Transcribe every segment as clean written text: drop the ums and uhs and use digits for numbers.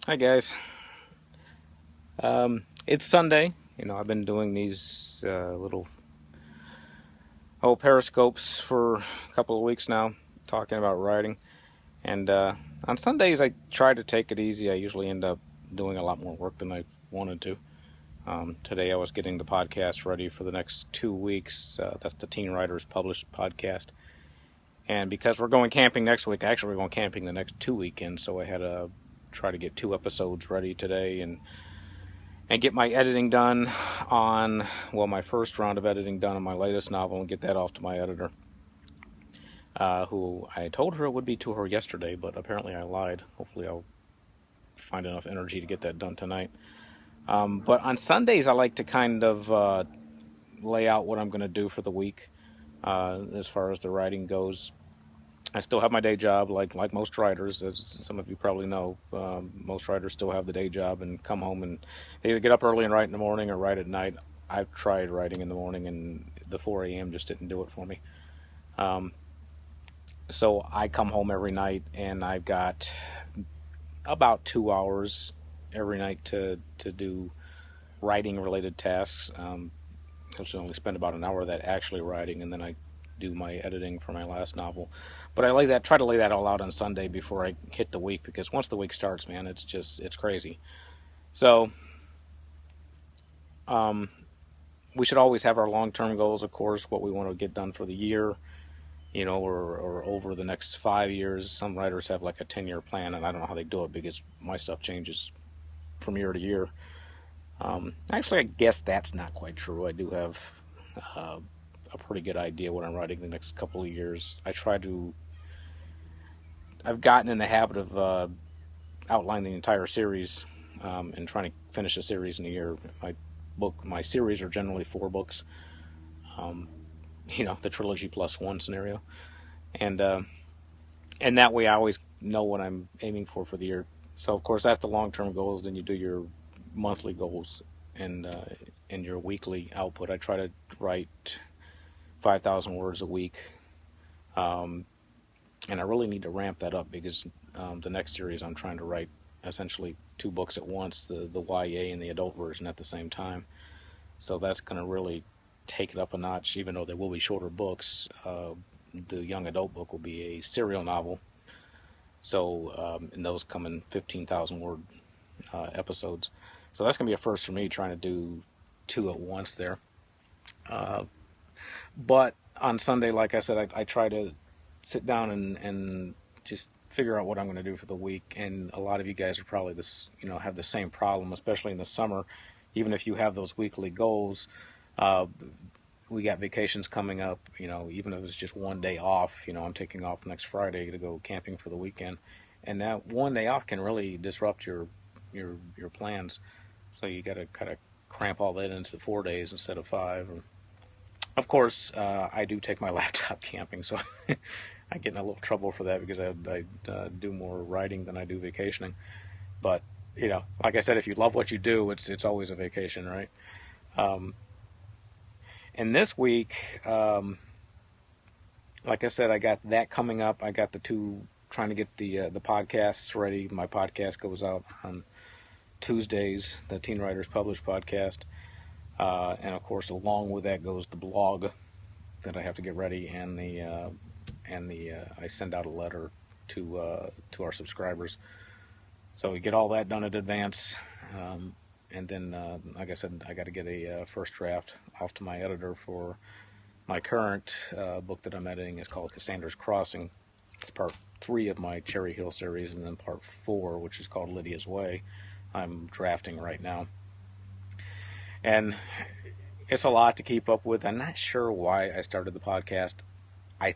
Hi guys. It's Sunday. I've been doing these little periscopes for a couple of weeks now, talking about writing. And on Sundays, I try to take it easy. I usually end up doing a lot more work than I wanted to. Today, I was getting the podcast ready for the next 2 weeks. That's the Teen Writers Published podcast. And because we're going camping next week, actually, we're going camping the next 2 weekends, so I had to try to get 2 episodes ready today and get my editing done on, well, my first round of editing done on my latest novel and get that off to my editor, who I told her it would be to her yesterday, but apparently I lied. Hopefully I'll find enough energy to get that done tonight. But on Sundays, I like to kind of lay out what I'm going to do for the week as far as the writing goes. I still have my day job, like most writers, as some of you probably know. Most writers still have the day job and come home and they either get up early and write in the morning or write at night. I've tried writing in the morning, and the 4 a.m. just didn't do it for me. Um, so I come home every night, and I've got about 2 hours every night to do writing related tasks. I should only spend about an hour of that actually writing, and then I do my editing for my last novel. But I try to lay that all out on Sunday before I hit the week, because once the week starts, man, it's crazy. So um, we should always have our long-term goals, of course, what we want to get done for the year, or over the next 5 years. Some writers have like a 10-year plan, and I don't know how they do it because my stuff changes from year to year. Actually, I guess that's not quite true. I do have uh, a pretty good idea what I'm writing the next couple of years. I've gotten in the habit of outlining the entire series and trying to finish a series in a year. My series are generally 4 books. Um, the trilogy plus one scenario, and and that way I always know what I'm aiming for the year. So of course that's the long-term goals. Then you do your monthly goals and your weekly output. I try to write 5,000 words a week. Um, and I really need to ramp that up because the next series I'm trying to write essentially 2 books at once, the YA and the adult version at the same time. So that's going to really take it up a notch, even though there will be shorter books. The young adult book will be a serial novel. So, and those come in 15,000 word episodes. So that's going to be a first for me, trying to do 2 at once there. Uh, but on Sunday, like I said, I try to sit down and just figure out what I'm going to do for the week. And a lot of you guys are probably have the same problem, especially in the summer. Even if you have those weekly goals, uh, we got vacations coming up. Even if it's just one day off, I'm taking off next Friday to go camping for the weekend, and that one day off can really disrupt your plans. So you got to kind of cramp all that into 4 days instead of 5. Of course, I do take my laptop camping, so I get in a little trouble for that because I do more writing than I do vacationing. But like I said, if you love what you do, it's always a vacation, right? Um, and this week, like I said, I got that coming up. I got the two trying to get the podcasts ready. My podcast goes out on Tuesdays, the Teen Writers Published podcast, and of course, along with that goes the blog that I have to get ready, and the I send out a letter to our subscribers. So we get all that done in advance, and then like I said, I got to get a first draft off to my editor for my current book that I'm editing. Is called Cassandra's Crossing. It's part 3 of my Cherry Hill series, and then part 4, which is called Lydia's Way, I'm drafting right now. And it's a lot to keep up with. I'm not sure why I started the podcast. I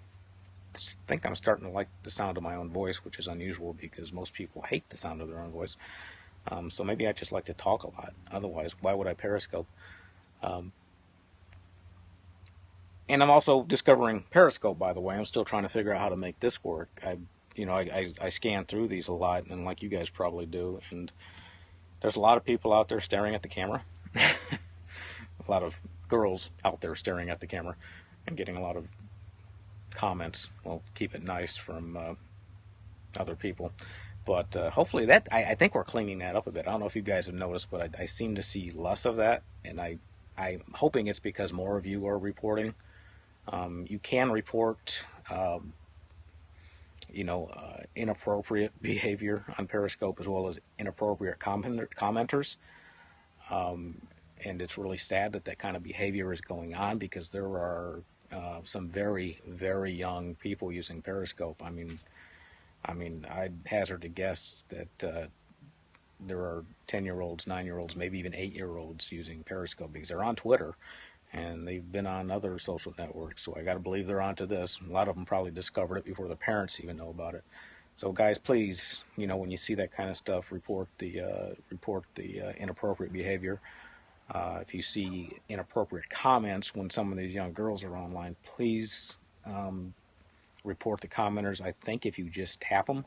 think I'm starting to like the sound of my own voice, which is unusual because most people hate the sound of their own voice. So maybe I just like to talk a lot. Otherwise, why would I Periscope? Um, and I'm also discovering Periscope, by the way. I'm still trying to figure out how to make this work. I scan through these a lot, and like you guys probably do. And there's a lot of people out there staring at the camera. A lot of girls out there staring at the camera and getting a lot of comments. Well, keep it nice from other people. But hopefully that I think we're cleaning that up a bit. I don't know if you guys have noticed, but I seem to see less of that, and I'm hoping it's because more of you are reporting. You can report, inappropriate behavior on Periscope as well as inappropriate commenters. And it's really sad that that kind of behavior is going on because there are some very, very young people using Periscope. I'd hazard a guess that there are 10-year-olds, 9-year-olds, maybe even 8-year-olds using Periscope because they're on Twitter and they've been on other social networks. So I got to believe they're onto this. A lot of them probably discovered it before the parents even know about it. So guys, please, when you see that kind of stuff, report the inappropriate behavior. If you see inappropriate comments when some of these young girls are online, please report the commenters. I think if you just tap them,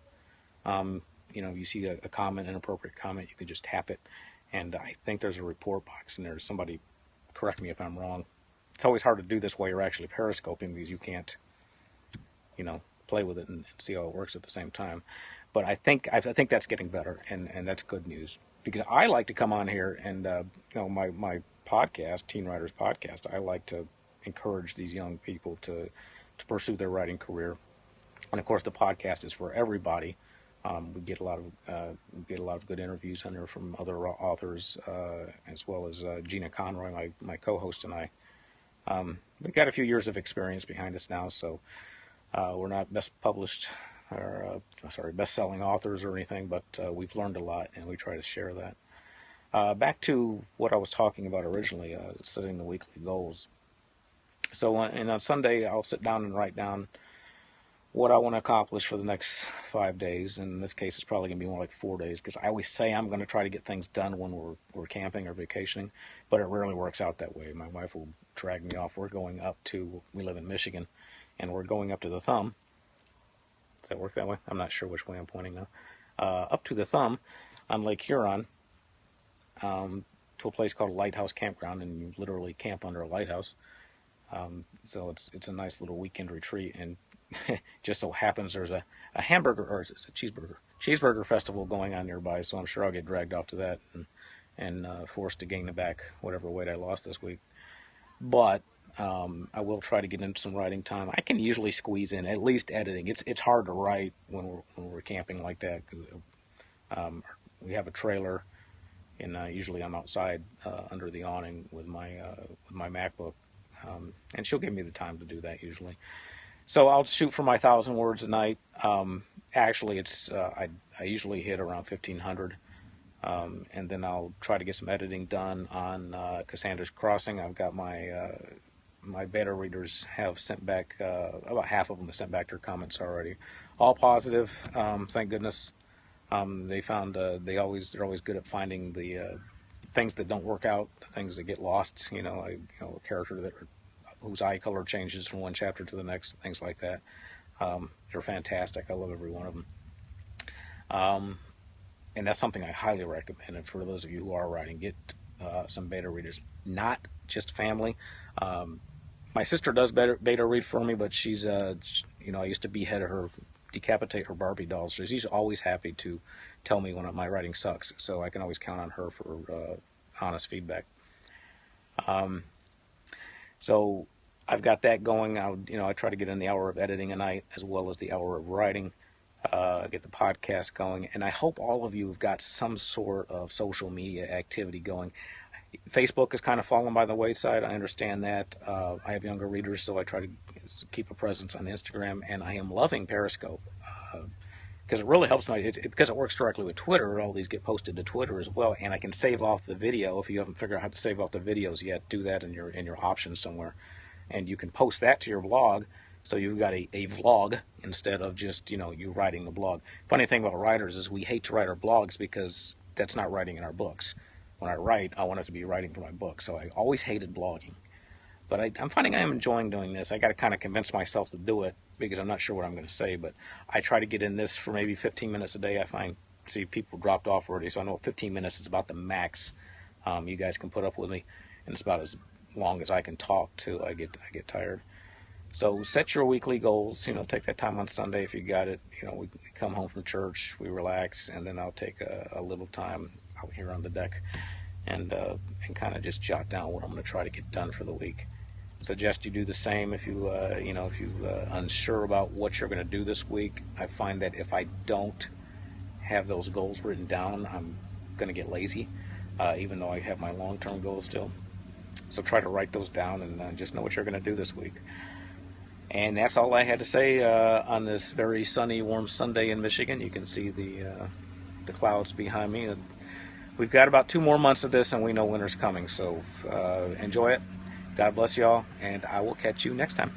you see a comment, inappropriate comment, you can just tap it. And I think there's a report box in there. Somebody correct me if I'm wrong. It's always hard to do this while you're actually periscoping because you can't, play with it and see how it works at the same time. But I think that's getting better, and that's good news because I like to come on here and my podcast, Teen Writers Podcast. I like to encourage these young people to pursue their writing career, and of course the podcast is for everybody. We get a lot of good interviews on there from other authors, as well as Gina Conroy, my co-host, and I. We've got a few years of experience behind us now, so we're not best-selling authors or anything, but we've learned a lot, and we try to share that. Back to what I was talking about originally, setting the weekly goals. So, on Sunday, I'll sit down and write down what I want to accomplish for the next 5 days. In this case, it's probably going to be more like 4 days because I always say I'm going to try to get things done when we're camping or vacationing, but it rarely works out that way. My wife will drag me off. We live in Michigan, and we're going up to the Thumb. Does that work that way? I'm not sure which way I'm pointing now. Up to the Thumb on Lake Huron, to a place called Lighthouse Campground, and you literally camp under a lighthouse. So it's a nice little weekend retreat, and just so happens there's a hamburger, or it's a cheeseburger festival going on nearby, so I'm sure I'll get dragged off to that and forced to gain back whatever weight I lost this week. But I will try to get into some writing time. I can usually squeeze in at least editing. It's hard to write when we're camping like that. We have a trailer, and usually I'm outside under the awning with my MacBook, and she'll give me the time to do that usually. So I'll shoot for my 1,000 words a night. Actually, it's I usually hit around 1,500. And then I'll try to get some editing done on Cassandra's Crossing. I've got my beta readers have sent back, about half of them have sent back their comments already. All positive, thank goodness. They found they're always good at finding the things that don't work out, the things that get lost. A character whose eye color changes from one chapter to the next, things like that. They're fantastic. I love every one of them. And that's something I highly recommend. And for those of you who are writing, get some beta readers, not just family. My sister does beta read for me, but she's, I used to decapitate her Barbie dolls. So she's always happy to tell me when my writing sucks. So I can always count on her for honest feedback. So I've got that going. I try to get in the hour of editing a night as well as the hour of writing. Get the podcast going, and I hope all of you have got some sort of social media activity going. Facebook has kind of fallen by the wayside. I understand that. I have younger readers, so I try to keep a presence on Instagram, and I am loving Periscope because it really helps because it works directly with Twitter. All these get posted to Twitter as well, and I can save off the video. If you haven't figured out how to save off the videos yet, do that in your options somewhere, and you can post that to your blog. So you've got a vlog instead of just, you writing the blog. Funny thing about writers is we hate to write our blogs because that's not writing in our books. When I write, I want it to be writing for my book. So I always hated blogging. But I'm finding I am enjoying doing this. I got to kind of convince myself to do it because I'm not sure what I'm going to say. But I try to get in this for maybe 15 minutes a day. See people dropped off already. So I know 15 minutes is about the max you guys can put up with me. And it's about as long as I can talk till I get tired. So set your weekly goals. Take that time on Sunday if you got it. We come home from church, we relax, and then I'll take a little time out here on the deck and kind of just jot down what I'm going to try to get done for the week. Suggest you do the same if you unsure about what you're going to do this week. I find that if I don't have those goals written down, I'm going to get lazy, even though I have my long-term goals still. So try to write those down and just know what you're going to do this week. And that's all I had to say on this very sunny, warm Sunday in Michigan. You can see the clouds behind me. We've got about 2 more months of this, and we know winter's coming. So enjoy it. God bless y'all, and I will catch you next time.